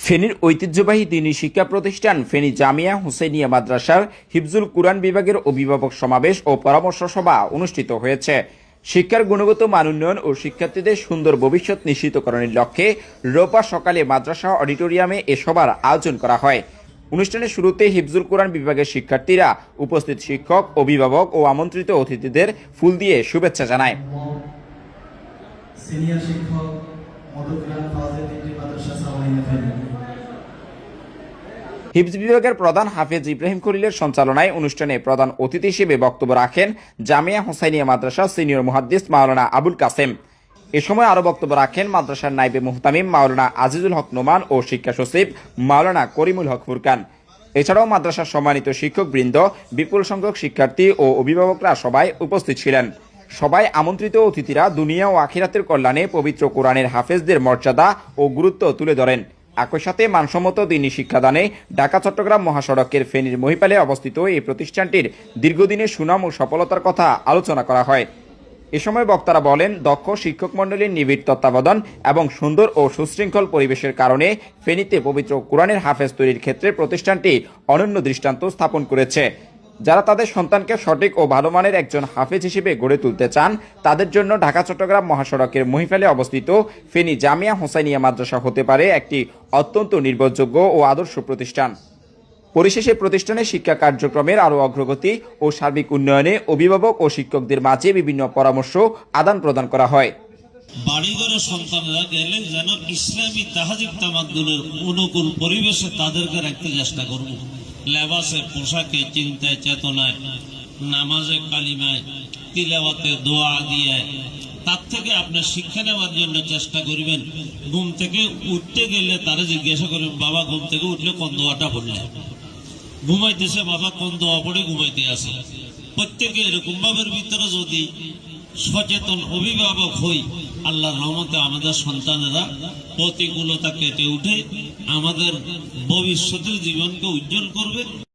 ফেনীর ঐতিহ্যবাহী দ্বীনী শিক্ষা প্রতিষ্ঠান ফেনী জামিয়া হুসেইনিয়া মাদ্রাসার হিফজুল কুরআন বিভাগের অভিভাবক সমাবেশ ও পরামর্শ সভা অনুষ্ঠিত হয়েছে। শিক্ষার গুণগত মান উন্নয়ন ও শিক্ষার্থীদের সুন্দর ভবিষ্যৎ নিশ্চিতকরণের লক্ষ্যে রোববার সকালে মাদ্রাসা অডিটোরিয়ামে এ সভার আয়োজন করা হয়। অনুষ্ঠানের শুরুতে হিফজুল কুরআন বিভাগের শিক্ষার্থীরা উপস্থিত শিক্ষক, অভিভাবক ও আমন্ত্রিত অতিথিদের ফুল দিয়ে শুভেচ্ছা জানায়। সিনিয়র শিক্ষক হিফজ বিভাগের প্রধান হাফেজ ইব্রাহিম খলিলের সঞ্চালনায় অনুষ্ঠানে প্রধান অতিথি হিসেবে বক্তব্য রাখেন জামিয়া হুসাইনিয়া মাদ্রাসা সিনিয়র মুহাদ্দিস মাওলানা আবুল কাসেম। এ সময় আরও বক্তব্য রাখেন মাদ্রাসার নাইবে মুহতামিম মাওলানা আজিজুল হক নোমান ও শিক্ষা সচিব মাওলানা করিমুল হক ফুরকান। এছাড়াও মাদ্রাসার সম্মানিত শিক্ষকবৃন্দ, বিপুল সংখ্যক শিক্ষার্থী ও অভিভাবকরা সবাই উপস্থিত ছিলেন। সবাই আমন্ত্রিত অতিথিরা দুনিয়া ও আখিরাতের কল্যাণে পবিত্র কোরআনের হাফেজদের মর্যাদা ও গুরুত্ব তুলে ধরেন। একই সাথে মানসম্মত দ্বীনী শিক্ষাদানে ঢাকা চট্টগ্রাম মহাসড়কের ফেনীর মহিপালে অবস্থিত এই প্রতিষ্ঠানটির দীর্ঘদিনের সুনাম ও সফলতার কথা আলোচনা করা হয়। এ সময় বক্তারা বলেন, দক্ষ শিক্ষক মণ্ডলীর নিবিড় তত্ত্বাবধান এবং সুন্দর ও সুশৃঙ্খল পরিবেশের কারণে ফেনীতে পবিত্র কোরআনের হাফেজ তৈরির ক্ষেত্রে প্রতিষ্ঠানটি অনন্য দৃষ্টান্ত স্থাপন করেছে। যারা তাদের সন্তানকে সঠিক ও ভালো মানের একজন হাফেজ হিসেবে গড়ে তুলতে চান, তাদের জন্য ঢাকা চট্টগ্রাম মহাসড়কের মহিফালে অবস্থিত ফেনী জামিয়া হুসাইনিয়া মাদ্রাসা হতে পারে একটি অত্যন্ত নির্ভরযোগ্য ও আদর্শ প্রতিষ্ঠান। পরিশেষে প্রতিষ্ঠানের শিক্ষা কার্যক্রমের আরও অগ্রগতি ও সার্বিক উন্নয়নে অভিভাবক ও শিক্ষকদের মাঝে বিভিন্ন পরামর্শ আদান প্রদান করা হয়। বাড়িঘরে সন্তানরা গেলে যেন ইসলামী তাহাজিব তামাদ্দুনের অনুকূল পরিবেশে তাদেরকে রাখতে চেষ্টা করব। লেবাসে, পোশাকে, চিন্তায়, চেতনায়, নামাজে, কালিমায়, তিলাওয়াতে, দোয়া দিয়ে তার থেকে আপনার শিক্ষা নেওয়ার জন্য চেষ্টা করবেন। ঘুম থেকে উঠতে গেলে তারা জিজ্ঞাসা করবেন, বাবা ঘুম থেকে উঠলে কোন দোয়াটা পড়লে? ঘুমাইতেছে বাবা কোন দোয়া পড়ে ঘুমাইতে আসে? প্রত্যেকে এরকম ভাবের ভিতরে যদি সচেতন অভিভাবক হই, আল্লাহর রহমতে আমাদের সন্তানেরা প্রতিকূলতা কেটে উঠে আমাদের ভবিষ্যতের জীবনকে উজ্জ্বল করবে।